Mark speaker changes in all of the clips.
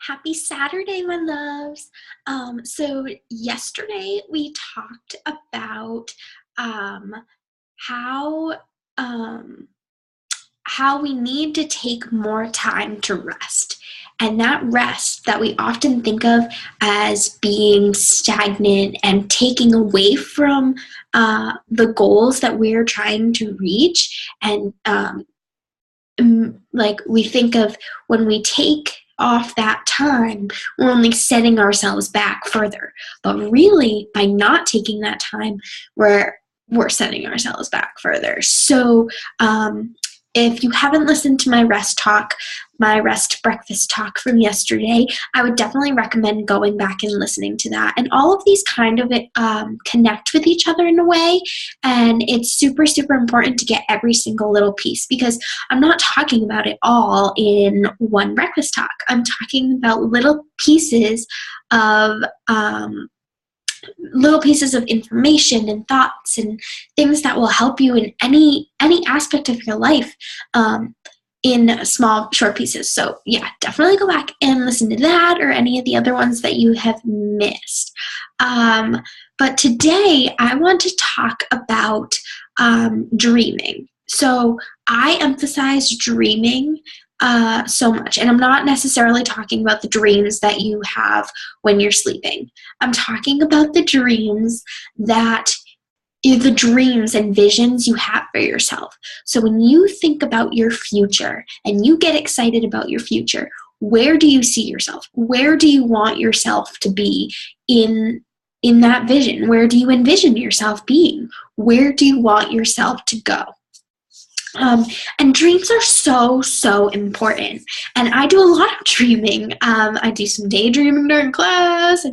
Speaker 1: Happy Saturday, my loves. So yesterday we talked about um, how um, how we need to take more time to rest. And that rest that we often think of as being stagnant and taking away from the goals that we're trying to reach. And like we think of when we take off that time, we're only setting ourselves back further. But really, by not taking that time, we're setting ourselves back further. So if you haven't listened to my rest breakfast talk from yesterday, I would definitely recommend going back and listening to that. And all of these kind of connect with each other in a way. And it's super, super important to get every single little piece, because I'm not talking about it all in one breakfast talk. I'm talking about of little pieces of information and thoughts and things that will help you in any aspect of your life, in small short pieces. So yeah, definitely go back and listen to that or any of the other ones that you have missed. But today I want to talk about dreaming. So I emphasize dreaming so much. And I'm not necessarily talking about the dreams that you have when you're sleeping. I'm talking about the dreams and visions you have for yourself. So when you think about your future and you get excited about your future, where do you see yourself? Where do you want yourself to be in that vision? Where do you envision yourself being? Where do you want yourself to go? And dreams are so, so important. And I do a lot of dreaming. I do some daydreaming during class.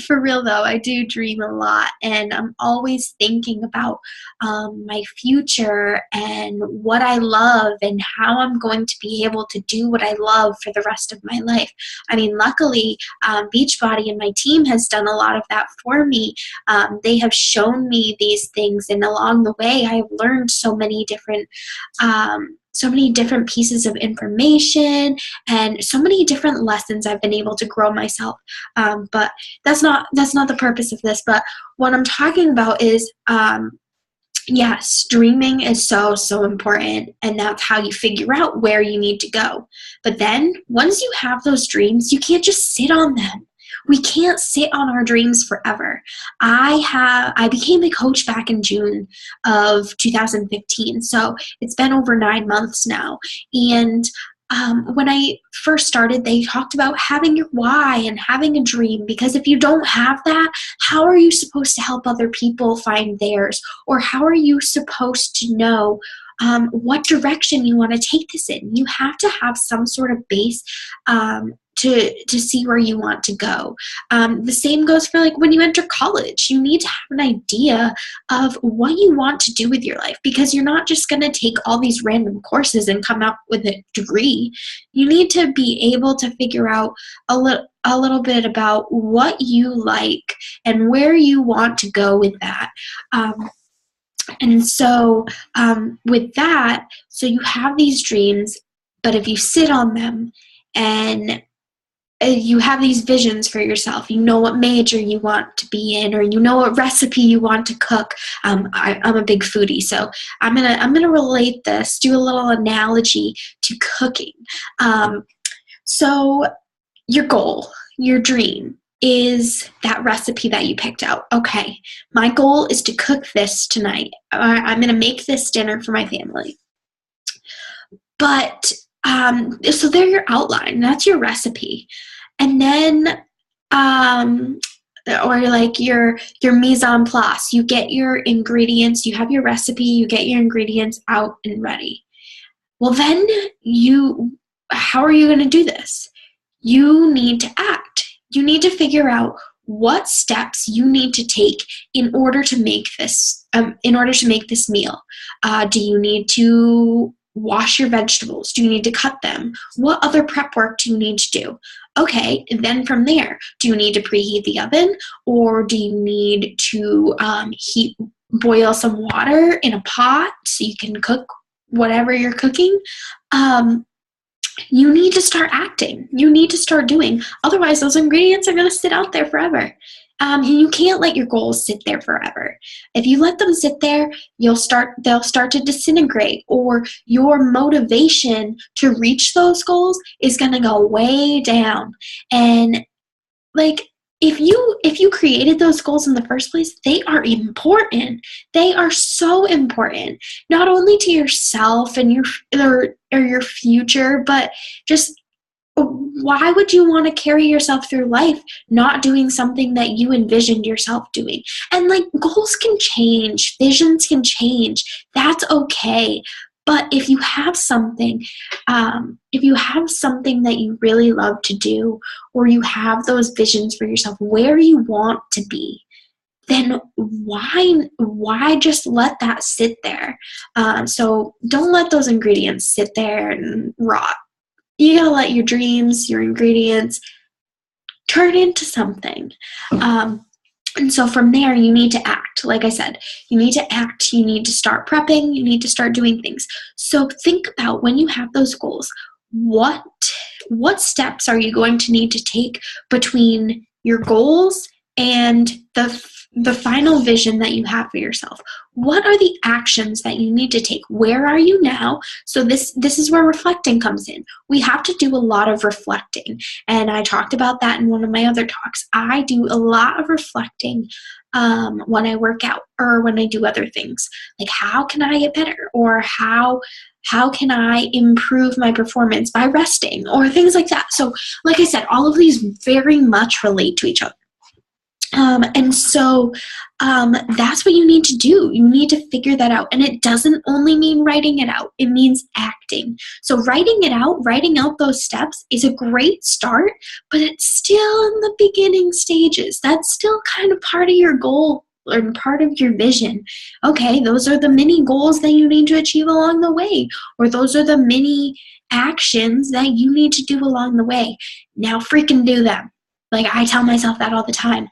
Speaker 1: For real though, I do dream a lot. And I'm always thinking about my future and what I love and how I'm going to be able to do what I love for the rest of my life. I mean, luckily, Beachbody and my team has done a lot of that for me. They have shown me these things, and along the way, I have learned so many different pieces of information and so many different lessons I've been able to grow myself. But that's not the purpose of this. But what I'm talking about is, yes, dreaming is so, so important, and that's how you figure out where you need to go. But then once you have those dreams, you can't just sit on them. We can't sit on our dreams forever. I became a coach back in June of 2015, so it's been over 9 months now. And when I first started, they talked about having your why and having a dream, because if you don't have that, how are you supposed to help other people find theirs? Or how are you supposed to know what direction you want to take this in? You have to have some sort of base to see where you want to go. The same goes for like when you enter college. You need to have an idea of what you want to do with your life, because you're not just going to take all these random courses and come out with a degree. You need to be able to figure out a little bit about what you like and where you want to go with that. And so with that, so you have these dreams, but if you sit on them and you have these visions for yourself, you know what major you want to be in, or you know what recipe you want to cook. I'm a big foodie, so I'm gonna relate this, do a little analogy to cooking. So your goal, your dream, is that recipe that you picked out. Okay, my goal is to cook this tonight. I'm gonna make this dinner for my family. But so they're your outline. That's your recipe. And then, or like your mise en place. You get your ingredients. You have your recipe. You get your ingredients out and ready. Well, then how are you going to do this? You need to act. You need to figure out what steps you need to take in order to make this meal. Do you need to wash your vegetables? Do you need to cut them? What other prep work do you need to do? Okay, and then from there, do you need to preheat the oven, or do you need to boil some water in a pot so you can cook whatever you're cooking? you need to start acting. You need to start doing. Otherwise, those ingredients are going to sit out there forever. And you can't let your goals sit there forever. If you let them sit there, they'll start to disintegrate, or your motivation to reach those goals is going to go way down. And like, if you created those goals in the first place, they are important. They are so important, not only to yourself and or your future, but just, why would you want to carry yourself through life not doing something that you envisioned yourself doing? And like, goals can change, visions can change. That's okay. But if you have something that you really love to do, or you have those visions for yourself where you want to be, then why just let that sit there? So don't let those ingredients sit there and rot. You gotta let your dreams, your ingredients, turn into something. And so from there, you need to act. Like I said, you need to act. You need to start prepping. You need to start doing things. So think about, when you have those goals, what steps are you going to need to take between your goals and the final vision that you have for yourself? What are the actions that you need to take? Where are you now? So this is where reflecting comes in. We have to do a lot of reflecting, and I talked about that in one of my other talks. I do a lot of reflecting when I work out or when I do other things, like, how can I get better, or how can I improve my performance by resting, or things like that. So like I said, all of these very much relate to each other. And so that's what you need to do. You need to figure that out. And it doesn't only mean writing it out. It means acting. So writing out those steps is a great start, but it's still in the beginning stages. That's still kind of part of your goal or part of your vision. Okay, those are the mini goals that you need to achieve along the way, or those are the mini actions that you need to do along the way. Now freaking do them. Like, I tell myself that all the time.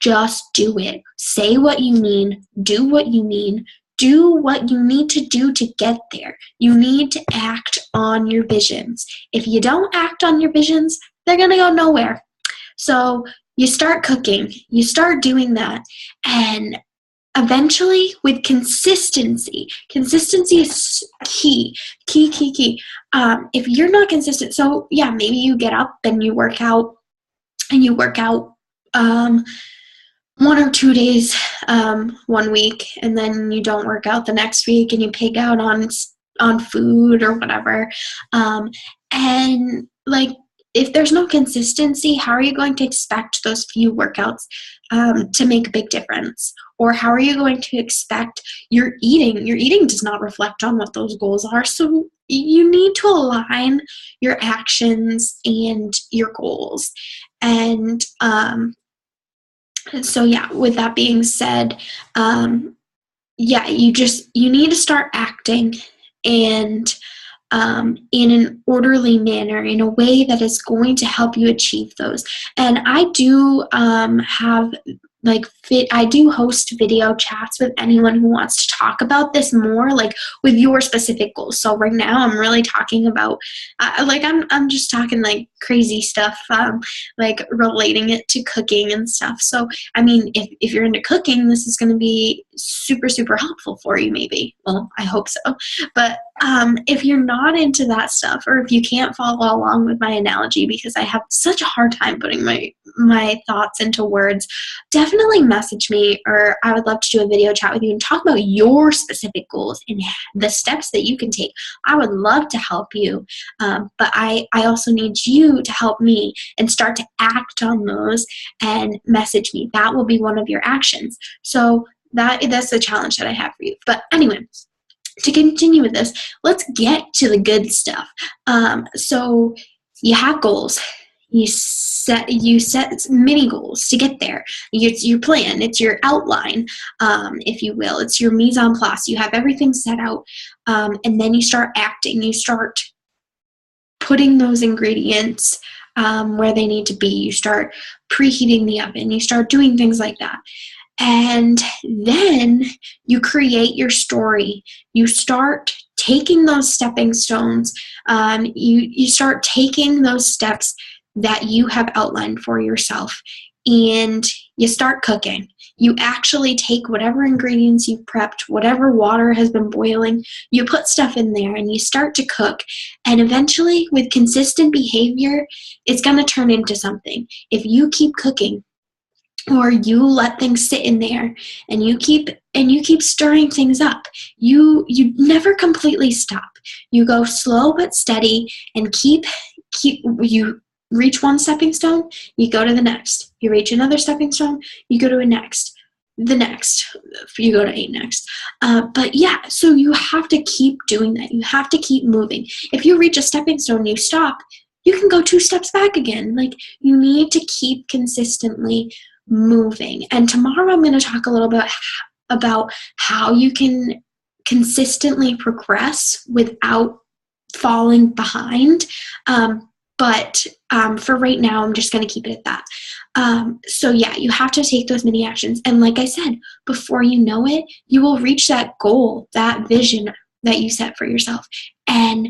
Speaker 1: Just do it. Say what you mean. Do what you mean. Do what you need to do to get there. You need to act on your visions. If you don't act on your visions, they're going to go nowhere. So you start cooking. You start doing that. And eventually, with consistency is key. If you're not consistent, so yeah, maybe you get up and you work out, um, 1 or 2 days one week, and then you don't work out the next week, and you pig out on food or whatever. And like, if there's no consistency, how are you going to expect those few workouts to make a big difference? Or how are you going to expect your eating? Your eating does not reflect on what those goals are. So you need to align your actions and your goals. And so yeah, with that being said, yeah, you need to start acting, and in an orderly manner, in a way that is going to help you achieve those. And I do I do host video chats with anyone who wants to talk about this more, like with your specific goals. So right now I'm really talking about, I'm just talking like crazy stuff, like relating it to cooking and stuff. So, I mean, if you're into cooking, this is going to be super, super helpful for you, maybe. Well, I hope so. But if you're not into that stuff, or if you can't follow along with my analogy, because I have such a hard time putting my thoughts into words, definitely message me, or I would love to do a video chat with you and talk about your specific goals and the steps that you can take. I would love to help you, but I also need you to help me and start to act on those and message me. That will be one of your actions. So that's the challenge that I have for you. But anyway, to continue with this, let's get to the good stuff. So you have goals. You set mini goals to get there. It's your plan. It's your outline, if you will. It's your mise en place. You have everything set out, and then you start acting. You start putting those ingredients where they need to be. You start preheating the oven. You start doing things like that. And then you create your story. You start taking those stepping stones. You start taking those steps that you have outlined for yourself, and you start cooking. You actually take whatever ingredients you've prepped, whatever water has been boiling, you put stuff in there and you start to cook. And eventually, with consistent behavior, it's going to turn into something. If you keep cooking, or you let things sit in there and you keep stirring things up, you never completely stop. You go slow but steady, and keep you reach one stepping stone, you go to the next. You reach another stepping stone, you go to the next, you go to 8 next. But yeah, so you have to keep doing that. You have to keep moving. If you reach a stepping stone and you stop, you can go 2 steps back again. Like, you need to keep consistently moving. And tomorrow I'm going to talk a little bit about how you can consistently progress without falling behind. But for right now, I'm just going to keep it at that. So yeah, you have to take those mini actions. And like I said, before you know it, you will reach that goal, that vision that you set for yourself. And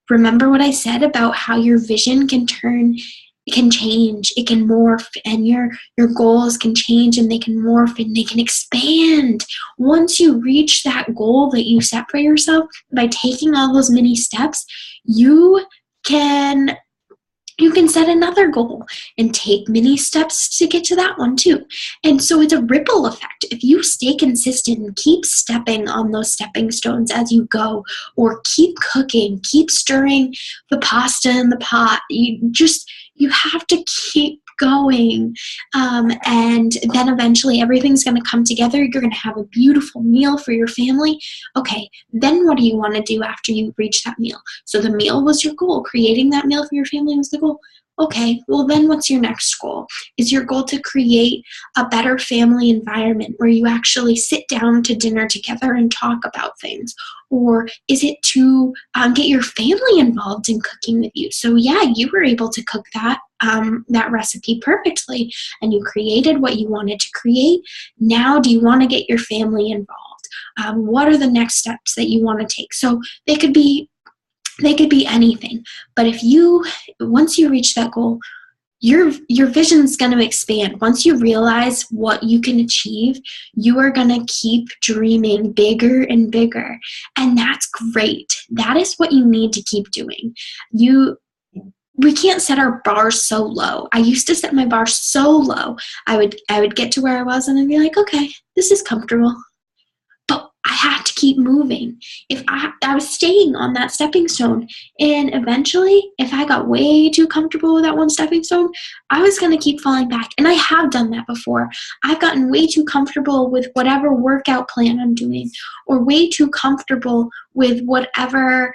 Speaker 1: remember what I said about how your vision can change, it can morph, and your goals can change, and they can morph, and they can expand. Once you reach that goal that you set for yourself, by taking all those mini steps, you can set another goal and take many steps to get to that one too. And so it's a ripple effect. If you stay consistent and keep stepping on those stepping stones as you go, or keep cooking, keep stirring the pasta in the pot, you have to keep going. And then eventually everything's going to come together. You're going to have a beautiful meal for your family. Okay, then what do you want to do after you reach that meal? So the meal was your goal. Creating that meal for your family was the goal. Okay, well then what's your next goal? Is your goal to create a better family environment where you actually sit down to dinner together and talk about things? Or is it to get your family involved in cooking with you? So yeah, you were able to cook that recipe perfectly, and you created what you wanted to create. Now do you want to get your family involved? What are the next steps that you want to take? So they could be anything. But once you reach that goal, your vision's going to expand. Once you realize what you can achieve, you are going to keep dreaming bigger and bigger. And that's great. That is what you need to keep doing. We can't set our bar so low. I used to set my bar so low. I would get to where I was and I'd be like, okay, this is comfortable. But I had to keep moving. If I was staying on that stepping stone, and eventually, if I got way too comfortable with that one stepping stone, I was going to keep falling back. And I have done that before. I've gotten way too comfortable with whatever workout plan I'm doing, or way too comfortable with whatever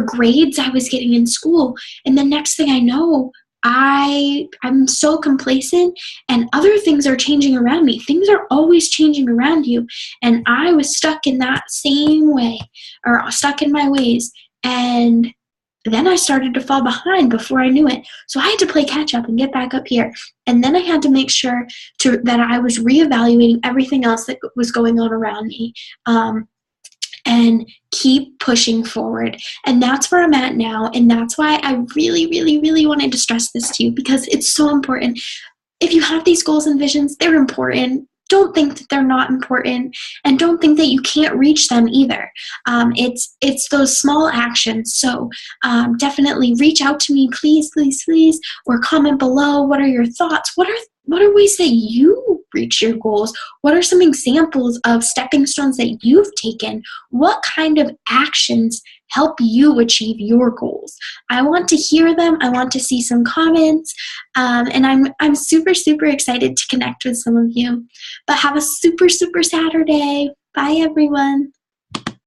Speaker 1: grades I was getting in school. And the next thing I know, I'm so complacent, and other things are changing around me. Things are always changing around you. And I was stuck in that same way, or stuck in my ways. And then I started to fall behind before I knew it. So I had to play catch up and get back up here. And then I had to make sure that I was reevaluating everything else that was going on around me. And keep pushing forward. And that's where I'm at now. And that's why I really, really, really wanted to stress this to you, because it's so important. If you have these goals and visions, they're important. Don't think that they're not important, and don't think that you can't reach them either. It's those small actions. So definitely reach out to me, please, please, please, or comment below. What are your thoughts? What are ways that you reach your goals? What are some examples of stepping stones that you've taken? What kind of actions help you achieve your goals? I want to hear them. I want to see some comments. And I'm super, super excited to connect with some of you. But have a super, super Saturday. Bye, everyone.